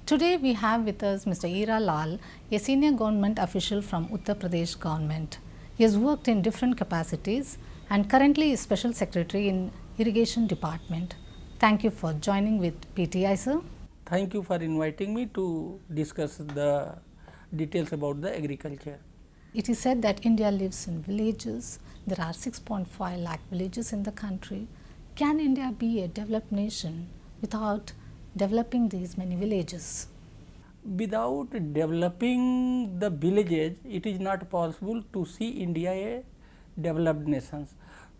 Today we have with us Mr. Heera Lal, a senior government official from Uttar Pradesh government. He has worked in different capacities and currently is Special Secretary in Irrigation Department. Thank you for joining with PTI, sir. Thank you for inviting me to discuss the details about the agriculture. It is said that India lives in villages. There are 6.5 lakh villages in the country. Can India be a developed nation without developing these many villages? Without developing the villages, it is not possible to see India a developed nation.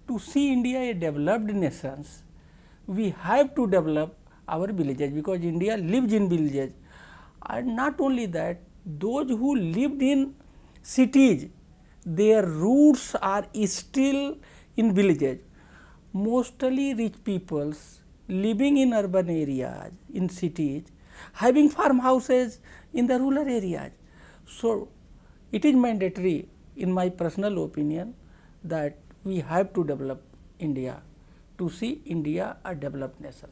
To see India a developed nation, we have to develop our villages, because India lives in villages. And not only that, those who lived in cities, their roots are still in villages. Mostly rich peoples living in urban areas, in cities, having farmhouses in the rural areas. So, it is mandatory, in my personal opinion, that we have to develop India to see India a developed nation.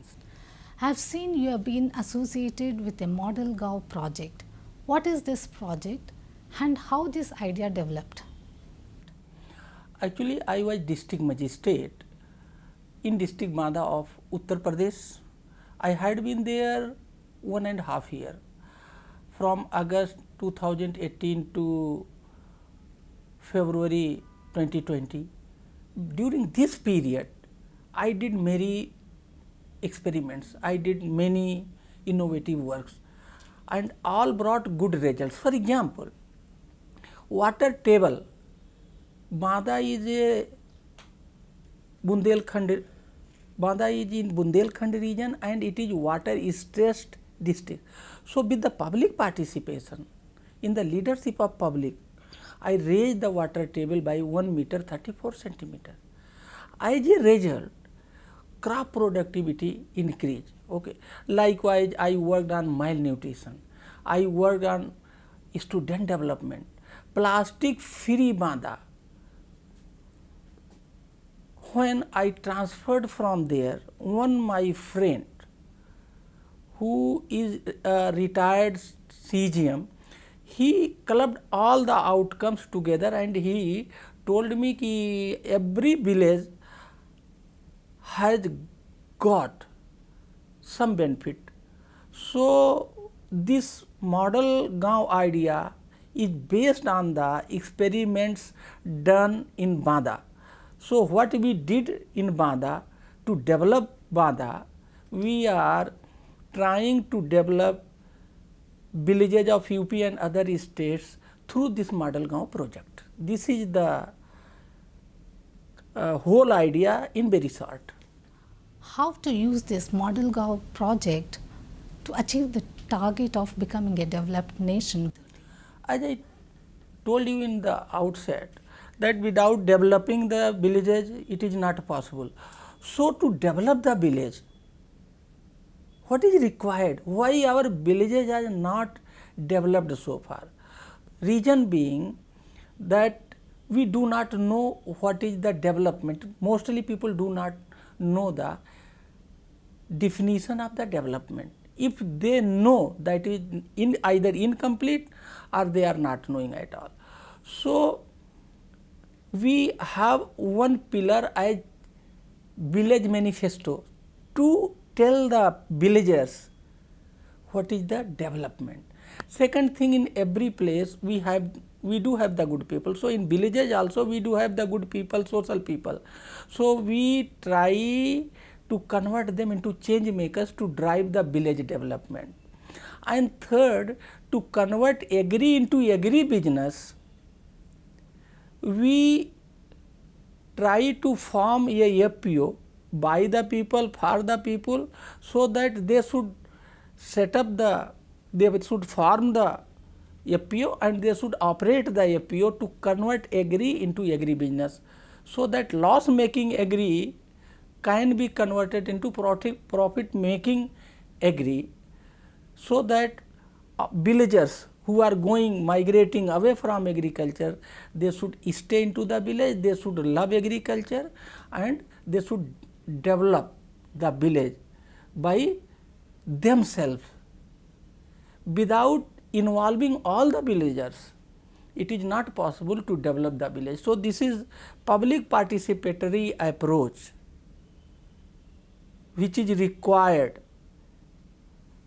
I have seen you have been associated with a Model Gaon project. What is this project and how this idea developed? Actually, I was district magistrate in district Banda of Uttar Pradesh. I had been there 1.5 years, from August 2018 to February 2020. During this period, I did many experiments, I did many innovative works, and all brought good results. For example, water table. Banda is a Bundelkhand. Banda is in Bundelkhand region and it is water stressed district. So, with the public participation, in the leadership of public, I raised the water table by 1 meter 34 centimeter. As a result, crop productivity increased. Okay. Likewise, I worked on malnutrition, I worked on student development, plastic free Banda. When I transferred from there, my friend who is a retired CGM, he clubbed all the outcomes together and he told me that every village has got some benefit. So, this Model Gaon idea is based on the experiments done in Banda. So, what we did in Banda, to develop Banda, we are trying to develop villages of UP and other states through this Model Gaon project. This is the whole idea in very short. How to use this Model Gaon project to achieve the target of becoming a developed nation? As I told you in the outset, that without developing the villages, it is not possible. So, to develop the village, what is required? Why our villages are not developed so far? Reason being that we do not know what is the development. Mostly people do not know the definition of the development. If they know, that is either incomplete or they are not knowing at all. So, we have one pillar as village manifesto to tell the villagers what is the development. Second thing, in every place we do have the good people. So, in villages also we do have the good people, social people. So, we try to convert them into change makers to drive the village development. And third, to convert agri into agri business, we try to form a FPO by the people, for the people, so that they should set up they should form the FPO and they should operate the FPO to convert agri into agri business, so that loss making agri can be converted into profit making agri, so that villagers who are migrating away from agriculture, they should stay into the village, they should love agriculture and they should develop the village by themselves. without involving all the villagers, it is not possible to develop the village. So, this is public participatory approach which is required.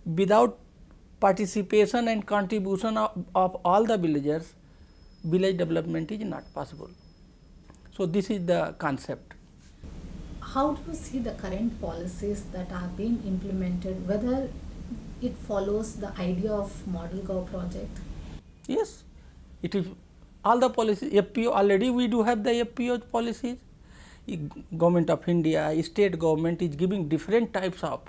Without participation and contribution of all the villagers, village development is not possible. So, this is the concept. How do you see the current policies that are being implemented, whether it follows the idea of Model Gaon project? Yes, it is all the policies. FPO already we do have the FPO policies. Government of India, state government is giving different types of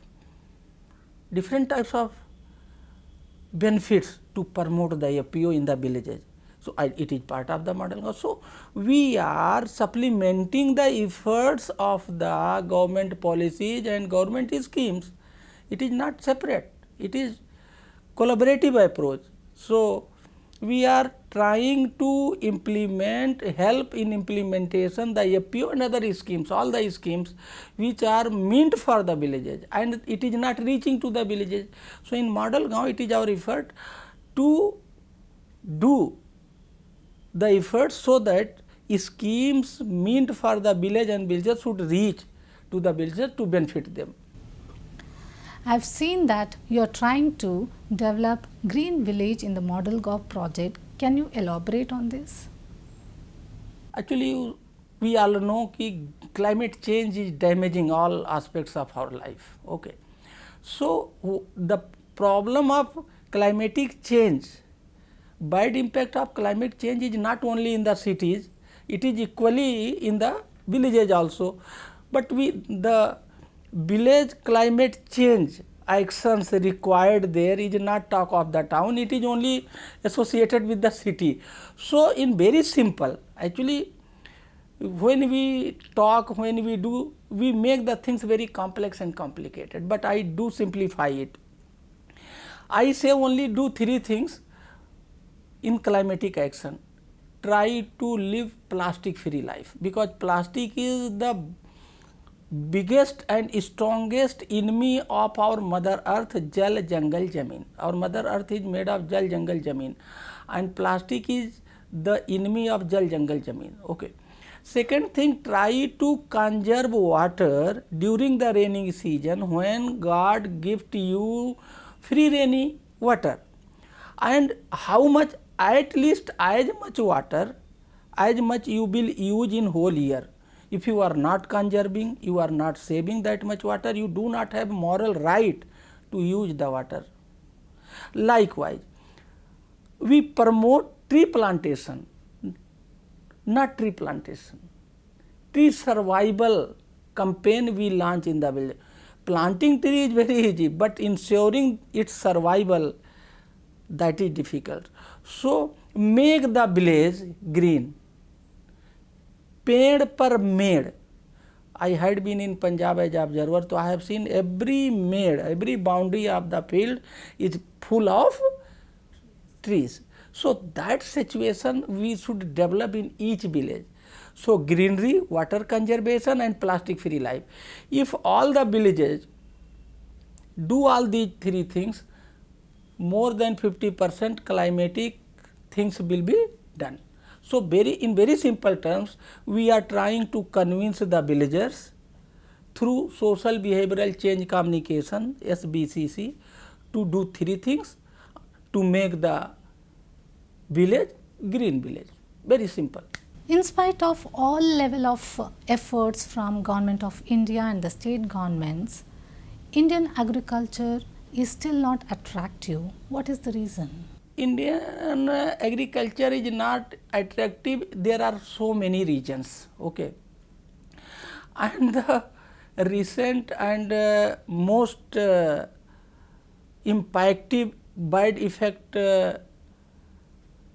benefits to promote the FPO in the villages. So, it is part of the Model Gaon. So, we are supplementing the efforts of the government policies and government schemes. It is not separate, it is collaborative approach. So, we are trying to help in implementation the FPO and other schemes, all the schemes which are meant for the villages, and it is not reaching to the villages. So, in Model Gaon it is our effort to do the efforts so that schemes meant for the village and villagers should reach to the villagers to benefit them. I have seen that you are trying to develop green village in the Model Gaon project. Can you elaborate on this? Actually, we all know that climate change is damaging all aspects of our life. Okay. So, the problem of climatic change, bad impact of climate change is not only in the cities, it is equally in the villages also. But the village climate change actions required there is not talk of the town, it is only associated with the city. So, in very simple, actually when we talk, when we do, we make the things very complex and complicated, but I do simplify it. I say only do 3 things in climatic action. Try to live plastic free life, because plastic is the biggest and strongest enemy of our mother earth, jal, jungle, zameen. Our mother earth is made of jal, jungle, zameen, and plastic is the enemy of jal, jungle, zameen. Okay. Second thing, try to conserve water during the rainy season when God gift you free rainy water, and how much, at least as much water as much you will use in whole year. If you are not conserving, you are not saving that much water, you do not have moral right to use the water. Likewise, we promote tree plantation, not tree plantation. Tree survival campaign we launch in the village. Planting tree is very easy, but ensuring its survival, that is difficult. So, make the village green. Ped per made. I had been in Punjab as observer, so I have seen every made, every boundary of the field is full of trees. So, that situation we should develop in each village. So, greenery, water conservation and plastic free life. If all the villages do all these 3 things, more than 50% climatic things will be done. So, in very simple terms, we are trying to convince the villagers through social behavioral change communication, SBCC, to do 3 things to make the village green village. Very simple. In spite of all level of efforts from Government of India and the state governments, Indian agriculture is still not attractive. What is the reason? Indian agriculture is not attractive. There are so many regions. Okay. And the recent and most impactive bad effect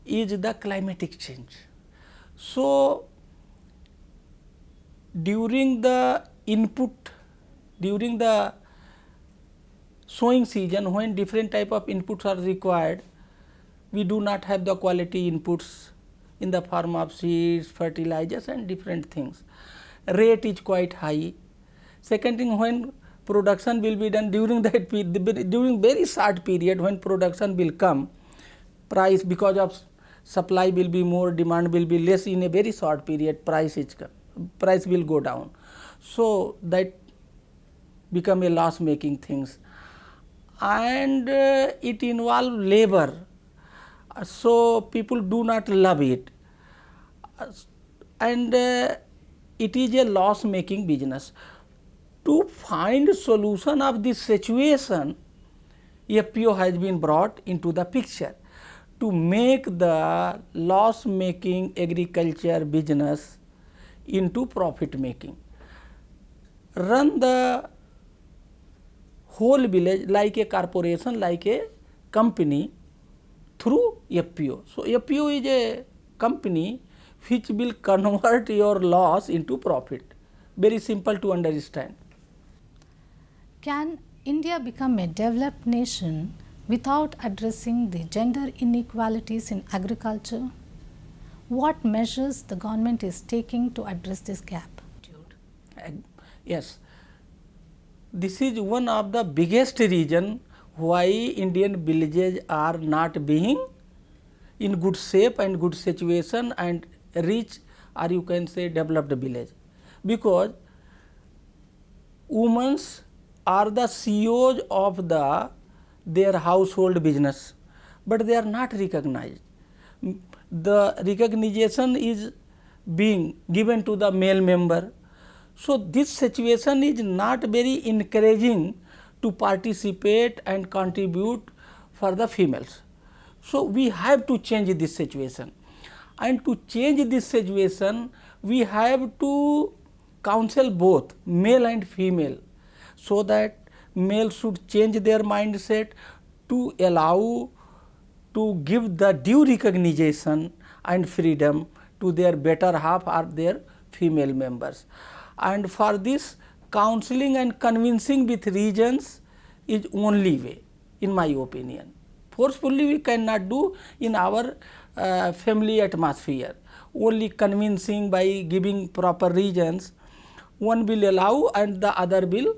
is the climatic change. So, during the sowing season, when different type of inputs are required, we do not have the quality inputs in the form of seeds, fertilizers and different things. Rate is quite high. Second thing, when production will be done during that during very short period. When production will come, price because of supply will be more, demand will be less, in a very short period price will go down. So that become a loss making things, and it involve labor, so people do not love it, and it is a loss making business. To find solution of this situation, FPO has been brought into the picture to make the loss making agriculture business into profit making. Run the whole village like a corporation, like a company through FPO. So, FPO is a company which will convert your loss into profit. Very simple to understand. Can India become a developed nation without addressing the gender inequalities in agriculture? What measures the government is taking to address this gap? Yes, this is one of the biggest reason why Indian villages are not being in good shape and good situation and rich, or you can say developed village, because women are the CEOs of their household business, but they are not recognized. The recognition is being given to the male member. So, this situation is not very encouraging to participate and contribute for the females. So, we have to change this situation, and to change this situation we have to counsel both male and female, so that male should change their mindset to allow to give the due recognition and freedom to their better half or their female members. And for this, counseling and convincing with reasons is only way, in my opinion. Forcefully we cannot do in our family atmosphere. Only convincing by giving proper reasons, one will allow and the other will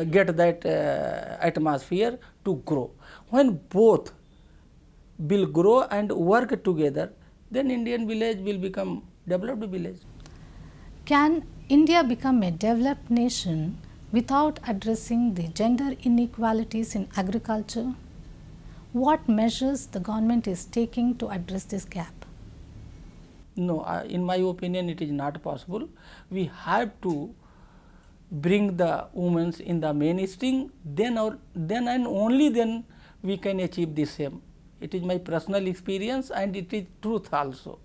get that atmosphere to grow. When both will grow and work together, then Indian village will become developed village. Can India become a developed nation without addressing the gender inequalities in agriculture? What measures the government is taking to address this gap? No, in my opinion it is not possible. We have to bring the women in the mainstream, then and only then we can achieve the same. It is my personal experience and it is truth also.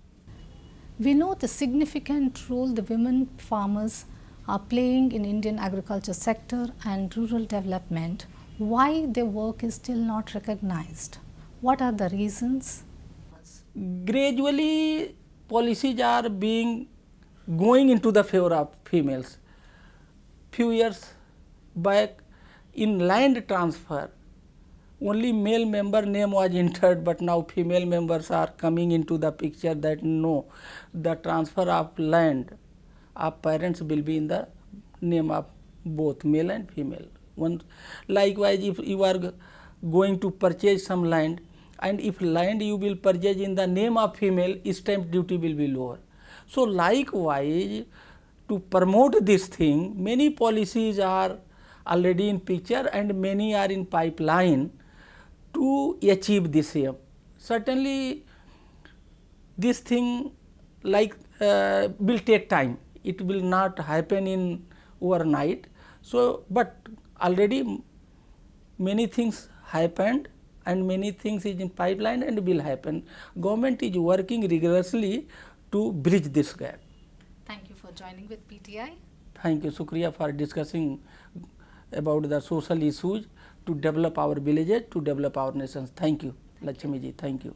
We know the significant role the women farmers are playing in Indian agriculture sector and rural development. Why their work is still not recognized? What are the reasons? Gradually policies are going into the favor of females. Few years back in land transfer, only male member name was entered, but now female members are coming into the picture that no, the transfer of land of parents will be in the name of both male and female. Likewise, if you are going to purchase some land, and if land you will purchase in the name of female, stamp duty will be lower. So, likewise, to promote this thing, many policies are already in picture and many are in pipeline to achieve this aim. Certainly, this thing will take time. It will not happen in overnight. So, but already many things happened and many things is in pipeline and will happen. Government is working rigorously to bridge this gap. Thank you for joining with PTI. Thank you, Shukriya, for discussing about the social issues to develop our villages, to develop our nations. Thank you, Lakshmi ji. Thank you.